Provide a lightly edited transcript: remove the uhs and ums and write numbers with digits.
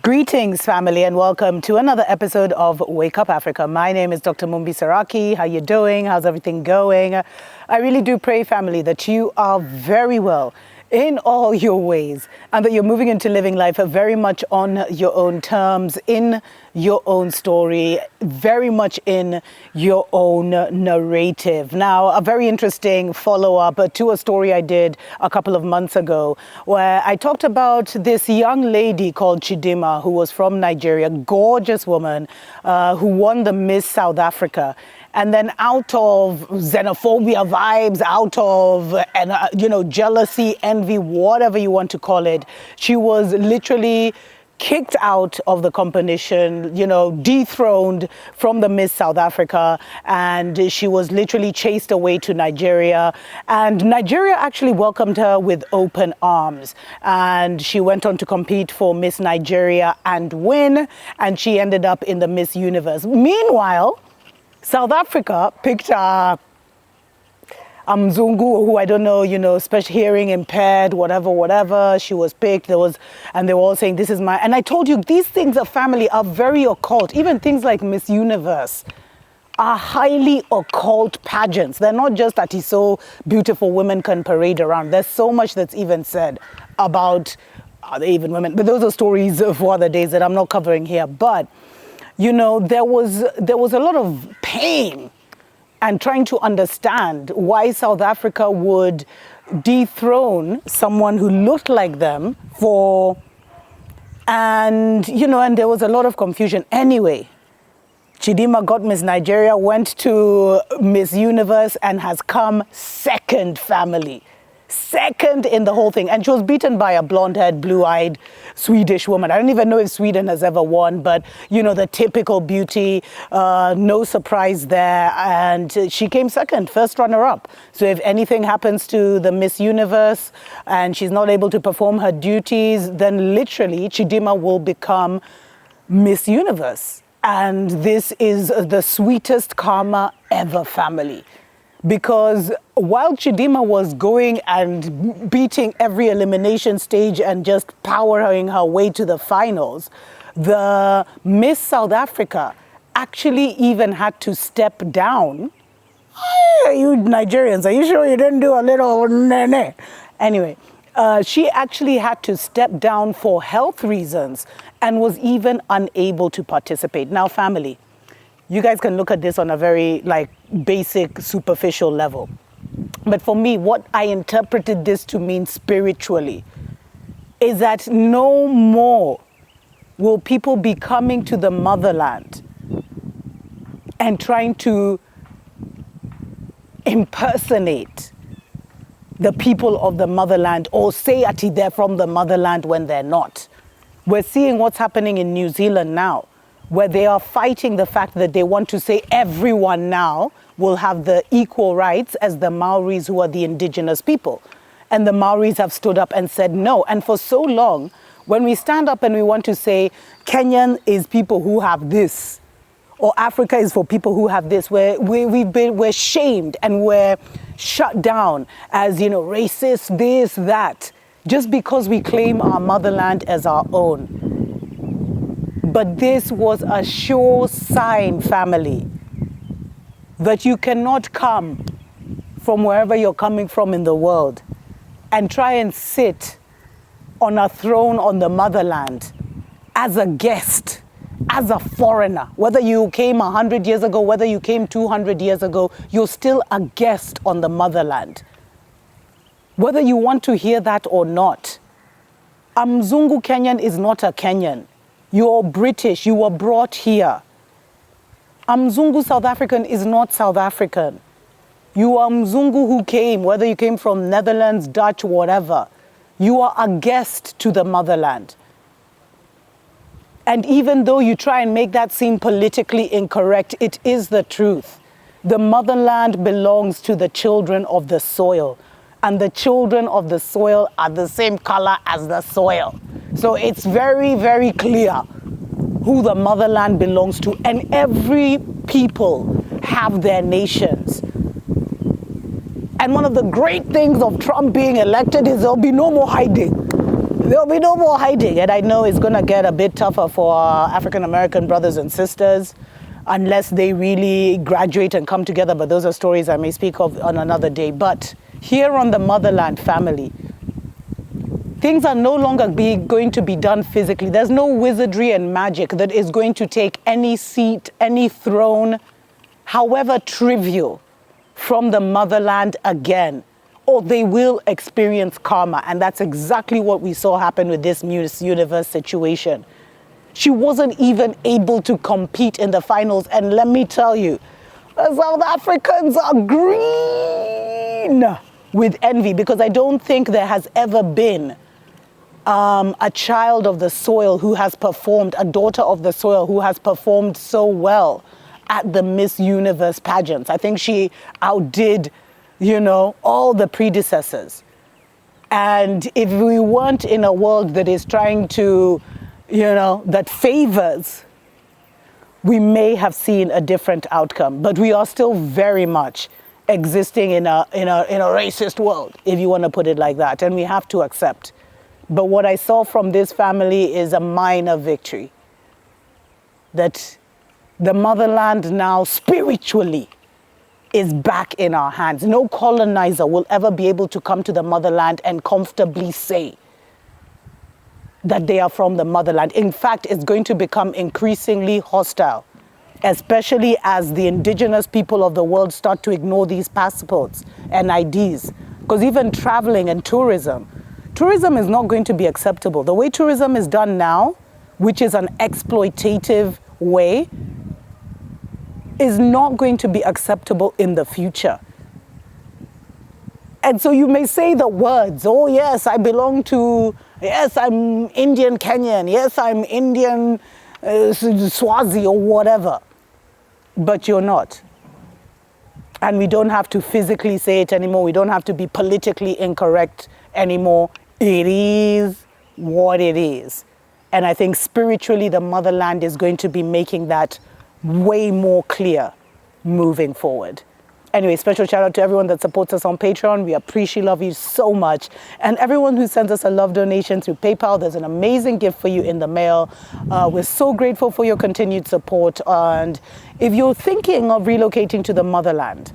Greetings, family, and welcome to another episode of Wake Up Africa. My name is Dr. Mumbi Saraki. How you doing? How's everything going? I really do pray, family, that you are very well in all your ways and that you're moving into living life very much on your own terms, in your own story, very much in your own narrative. Now, a very interesting follow-up to a story I did a couple of months ago where I talked about this young lady called Chidima who was from Nigeria, gorgeous woman who won the Miss South Africa. And then out of xenophobia vibes, out of, jealousy, envy, whatever you want to call it, she was literally kicked out of the competition, dethroned from the Miss South Africa, and she was literally chased away to Nigeria. And Nigeria actually welcomed her with open arms. And she went on to compete for Miss Nigeria and win, and she ended up in the Miss Universe. Meanwhile, South Africa picked Mzungu, who I don't know, special hearing impaired, whatever. She was picked. And they were all saying, this is my, and I told you, these things of family are very occult. Even things like Miss Universe are highly occult pageants. They're not just that it's so beautiful women can parade around. There's so much that's even said about, are they even women? But those are stories for other days that I'm not covering here. But there was a lot of pain and trying to understand why South Africa would dethrone someone who looked like them and there was a lot of confusion. Anyway, Chidima got Miss Nigeria, went to Miss Universe and has come second, family. Second in the whole thing. And she was beaten by a blonde-haired, blue-eyed Swedish woman. I don't even know if Sweden has ever won, but, the typical beauty, no surprise there. And she came second, first runner-up. So if anything happens to the Miss Universe and she's not able to perform her duties, then literally Chidima will become Miss Universe. And this is the sweetest karma ever, family. Because while Chidima was going and beating every elimination stage and just powering her way to the finals, the Miss South Africa actually even had to step down. Hey, you Nigerians, are you sure you didn't do a little nene? Anyway, she actually had to step down for health reasons and was even unable to participate. Now, family, you guys can look at this on a very basic, superficial level. But for me, what I interpreted this to mean spiritually is that no more will people be coming to the motherland and trying to impersonate the people of the motherland or say that they're from the motherland when they're not. We're seeing what's happening in New Zealand now, where they are fighting the fact that they want to say everyone now will have the equal rights as the Maoris, who are the indigenous people. And the Maoris have stood up and said no. And for so long, when we stand up and we want to say Kenyan is people who have this, or Africa is for people who have this, we're shamed and we're shut down as, racist, this, that, just because we claim our motherland as our own. But this was a sure sign, family, that you cannot come from wherever you're coming from in the world and try and sit on a throne on the motherland as a guest, as a foreigner. Whether you came 100 years ago, whether you came 200 years ago, you're still a guest on the motherland. Whether you want to hear that or not, a Mzungu Kenyan is not a Kenyan. You're British, you were brought here. A Mzungu South African is not South African. You are Mzungu who came, whether you came from Netherlands, Dutch, whatever. You are a guest to the motherland. And even though you try and make that seem politically incorrect, it is the truth. The motherland belongs to the children of the soil. And the children of the soil are the same color as the soil. So it's very, very clear who the motherland belongs to. And every people have their nations. And one of the great things of Trump being elected is there'll be no more hiding. There'll be no more hiding. And I know it's going to get a bit tougher for our African American brothers and sisters unless they really graduate and come together. But those are stories I may speak of on another day. But here on the motherland, family, things are no longer going to be done physically. There's no wizardry and magic that is going to take any seat, any throne, however trivial, from the motherland again, or they will experience karma. And that's exactly what we saw happen with this Miss Universe situation. She wasn't even able to compete in the finals. And let me tell you, the South Africans are green with envy, because I don't think there has ever been a child of the soil who has performed, a daughter of the soil who has performed so well at the Miss Universe pageants. I think she outdid, all the predecessors. And if we weren't in a world that is trying to, that favors, we may have seen a different outcome. But we are still very much existing in a racist world, if you want to put it like that. And we have to accept. But what I saw from this family is a minor victory. That the motherland now spiritually is back in our hands. No colonizer will ever be able to come to the motherland and comfortably say that they are from the motherland. In fact, it's going to become increasingly hostile, especially as the indigenous people of the world start to ignore these passports and IDs. Because even traveling and tourism is not going to be acceptable. The way tourism is done now, which is an exploitative way, is not going to be acceptable in the future. And so you may say the words, oh yes, I'm Indian Kenyan, yes, I'm Indian Swazi or whatever, but you're not. And we don't have to physically say it anymore. We don't have to be politically incorrect anymore. It is what it is. And I think spiritually the motherland is going to be making that way more clear moving forward. Anyway, special shout out to everyone that supports us on Patreon. We appreciate, love you so much. And everyone who sends us a love donation through PayPal, there's an amazing gift for you in the mail. We're so grateful for your continued support. And if you're thinking of relocating to the motherland,